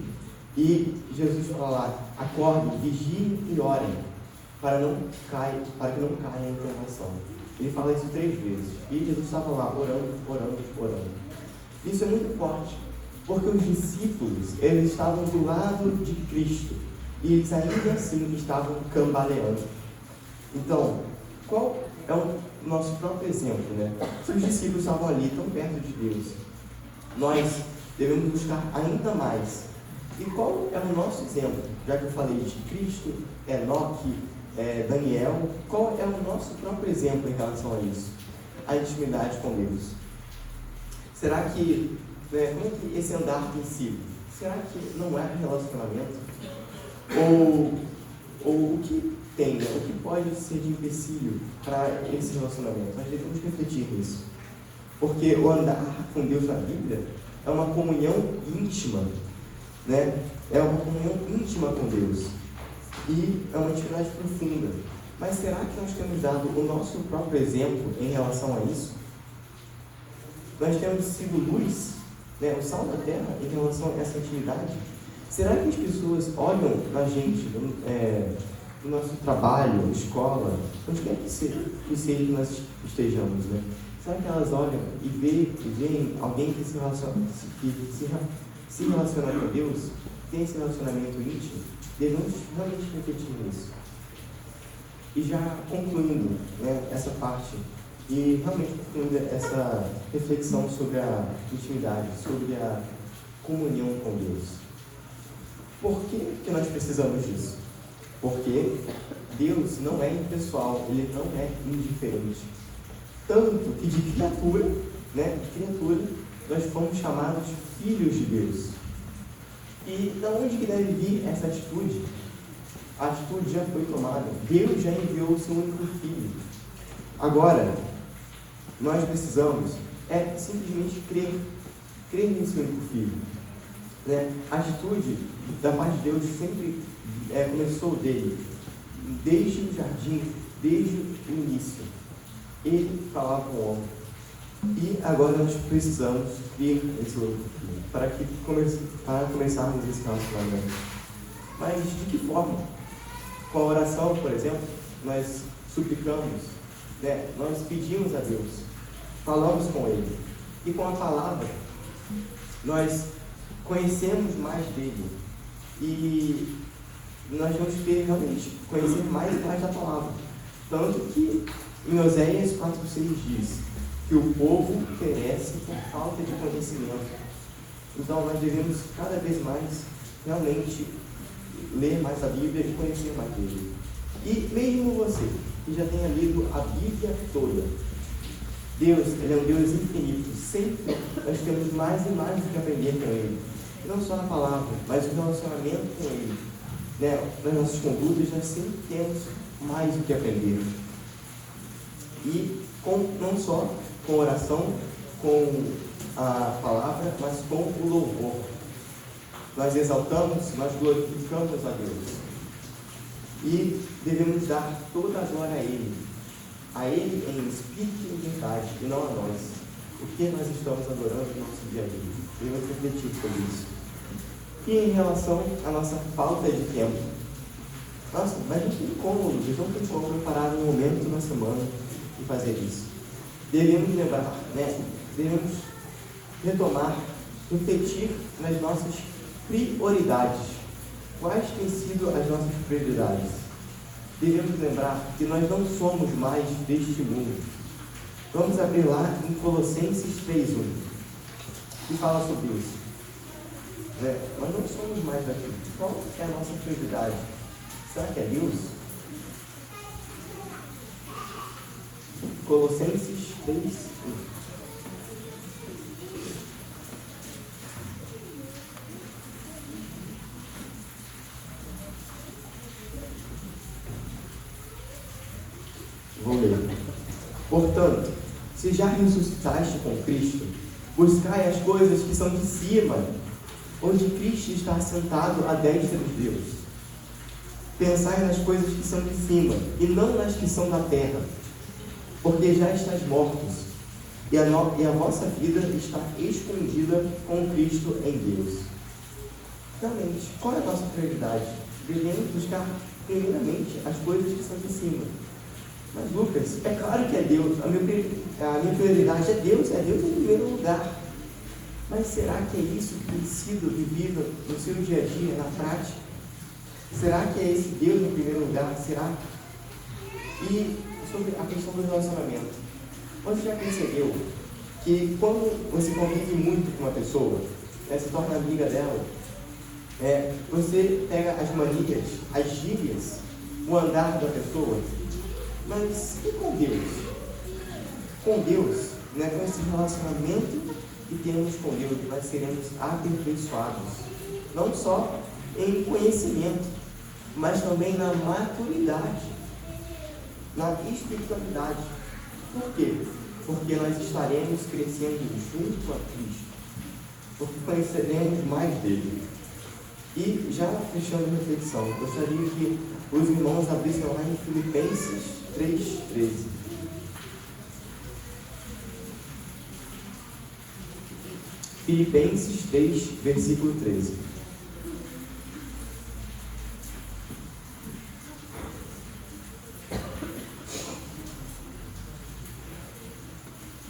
e Jesus fala lá, acordem, vigiem e orem, para que não caia em tentação. Ele fala isso 3 vezes, e Jesus estava lá, orando. Isso é muito forte, porque os discípulos, eles estavam do lado de Cristo, e eles ainda assim estavam cambaleando. Então, qual é o nosso próprio exemplo, né? Se os discípulos estavam ali, tão perto de Deus, nós devemos buscar ainda mais. E qual é o nosso exemplo? Já que eu falei de Cristo, Enoque, Daniel, qual é o nosso próprio exemplo em relação a isso? A intimidade com Deus. Será que, como é que esse andar tem sido? Será que não é relacionamento? Ou o que tem, né? O que pode ser de empecilho para esse relacionamento? Nós devemos refletir nisso. Porque o andar com Deus na Bíblia é uma comunhão íntima, né? É uma comunhão íntima com Deus. E é uma intimidade profunda. Mas será que nós temos dado o nosso próprio exemplo em relação a isso? Nós temos sido luz, né? O sal da terra em relação a essa intimidade? Será que as pessoas olham na gente, no nosso trabalho, escola, onde quer que seja que nós estejamos, né? Será que elas olham e veem alguém que se relaciona com Deus, tem esse relacionamento íntimo? Devemos realmente refletir nisso. E já concluindo, né, essa parte, e realmente concluindo essa reflexão sobre a intimidade, sobre a comunhão com Deus. Por que nós precisamos disso? Porque Deus não é impessoal, Ele não é indiferente. Tanto que de criatura, nós fomos chamados filhos de Deus. E de onde que deve vir essa atitude? A atitude já foi tomada. Deus já enviou o seu único filho. Agora, nós precisamos simplesmente crer nesse único filho. Né? A atitude da parte de Deus sempre começou dele, desde o jardim, desde o início. Ele falava com o homem. E agora nós precisamos crer nesse outro filho, para começarmos esse relacionamento. Mas de que forma? Com a oração, por exemplo, nós suplicamos, né, nós pedimos a Deus, falamos com Ele, e com a palavra nós conhecemos mais dele, e nós vamos ter realmente conhecer mais e mais da palavra. Tanto que em Oséias 4,6 diz que o povo perece por falta de conhecimento. Então nós devemos cada vez mais realmente ler mais a Bíblia e conhecer mais dele. E mesmo você que já tenha lido a Bíblia toda, Deus, Ele é um Deus infinito. Sempre nós temos mais e mais o que aprender com Ele. Não só na palavra, mas o relacionamento com Ele. Né? Nas nossas condutas, nós sempre temos mais o que aprender. E não só com oração, com a palavra, mas com o louvor. Nós exaltamos, nós glorificamos a Deus. E devemos dar toda a glória a Ele em espírito e em verdade, e não a nós. O que nós estamos adorando no nosso dia a dia. Devemos refletir sobre isso. E em relação à nossa falta de tempo, nossa, mas não tem como, Deus não tem como parar um momento na semana e fazer isso. Devemos lembrar, né? Devemos retomar, refletir nas nossas prioridades. Quais têm sido as nossas prioridades? Devemos lembrar que nós não somos mais deste mundo. Vamos abrir lá em Colossenses 3:1, que fala sobre isso. Nós não somos mais daqui. Qual é a nossa prioridade? Será que é Deus? Colossenses 3:1. Vou ler. Portanto, se já ressuscitaste com Cristo, buscai as coisas que são de cima, onde Cristo está assentado à destra de Deus. Pensai nas coisas que são de cima, e não nas que são da terra, porque já estáis mortos, e a vossa vida está escondida com Cristo em Deus. Realmente, qual é a nossa prioridade? Devemos buscar, primeiramente, as coisas que são de cima. Mas, Lucas, é claro que é Deus. A minha prioridade é Deus em primeiro lugar. Mas será que é isso que tem sido vivido no seu dia a dia, na prática? Será que é esse Deus em primeiro lugar? Será? E sobre a questão do relacionamento. Você já percebeu que quando você convive muito com uma pessoa, se torna amiga dela, você pega as manias, as gírias, o andar da pessoa, mas e com Deus? Com Deus, com esse relacionamento que temos com Deus, nós seremos aperfeiçoados, não só em conhecimento, mas também na maturidade, na espiritualidade. Por quê? Porque nós estaremos crescendo junto a Cristo, porque conheceremos mais dele. E já fechando a reflexão, gostaria que os irmãos abrissem lá em Filipenses 3:13. Filipenses 3, versículo 13.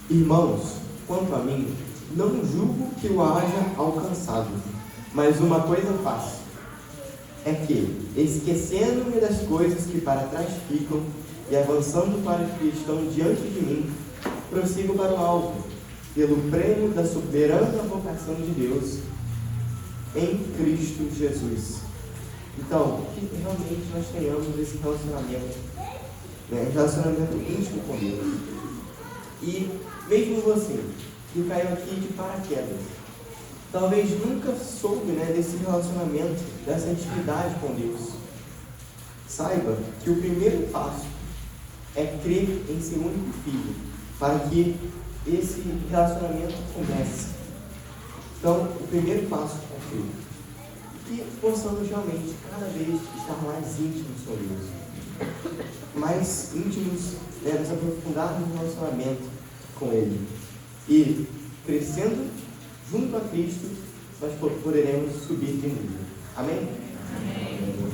Irmãos, quanto a mim, não julgo que o haja alcançado, mas uma coisa faço, é que, esquecendo-me das coisas que para trás ficam e avançando para as que estão diante de mim, prossigo para o alto, pelo prêmio da soberana vocação de Deus em Cristo Jesus. Então, que realmente nós tenhamos esse relacionamento, relacionamento íntimo com Deus. E mesmo você que caiu aqui de paraquedas, talvez nunca soube desse relacionamento, dessa intimidade com Deus, saiba que o primeiro passo é crer em seu único Filho, para que esse relacionamento comece. Então, o primeiro passo é crer. Que possamos realmente cada vez estar mais íntimos com Deus, mais íntimos, nos aprofundar no relacionamento com Ele, e crescendo junto a Cristo, nós poderemos subir de nível. Amém? Amém.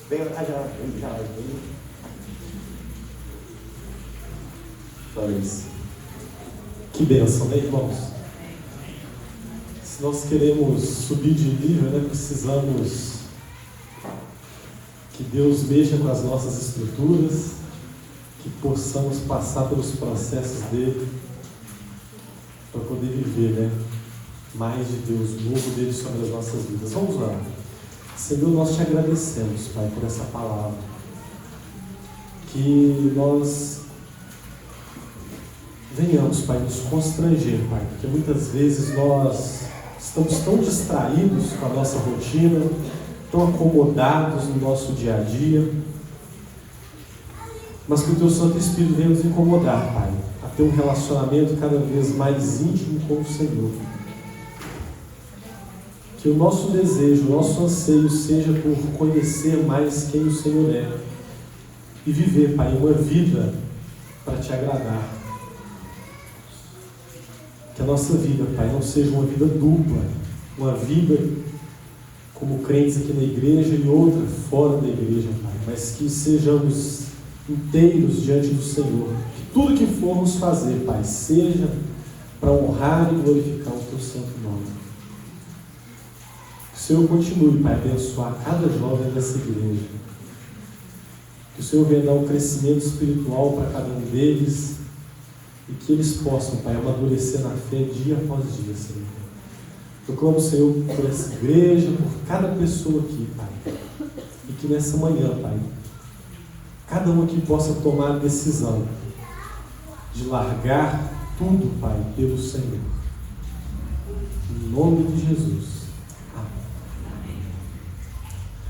Bem, já. Talvez. Que bênção, né, irmãos? Se nós queremos subir de nível, né, precisamos que Deus mexa com as nossas estruturas, que possamos passar pelos processos dele para poder viver, né, mais de Deus, o novo dele sobre as nossas vidas. Vamos lá. Senhor, nós te agradecemos, Pai, por essa palavra. Que nós venhamos, Pai, nos constranger, Pai, porque muitas vezes nós estamos tão distraídos com a nossa rotina, tão acomodados no nosso dia a dia, mas que o Teu Santo Espírito venha nos incomodar, Pai, a ter um relacionamento cada vez mais íntimo com o Senhor. Que o nosso desejo, o nosso anseio seja por conhecer mais quem o Senhor é e viver, Pai, uma vida para Te agradar. Que a nossa vida, Pai, não seja uma vida dupla, uma vida como crentes aqui na igreja e outra fora da igreja, Pai, mas que sejamos inteiros diante do Senhor. Que tudo que formos fazer, Pai, seja para honrar e glorificar o Teu santo nome. Que o Senhor continue, Pai, a abençoar cada jovem dessa igreja. Que o Senhor venha dar um crescimento espiritual para cada um deles e que eles possam, Pai, amadurecer na fé dia após dia, Senhor. Eu clamo, Senhor, por essa igreja, por cada pessoa aqui, Pai. E que nessa manhã, Pai, cada um aqui possa tomar a decisão de largar tudo, Pai, pelo Senhor. Em nome de Jesus.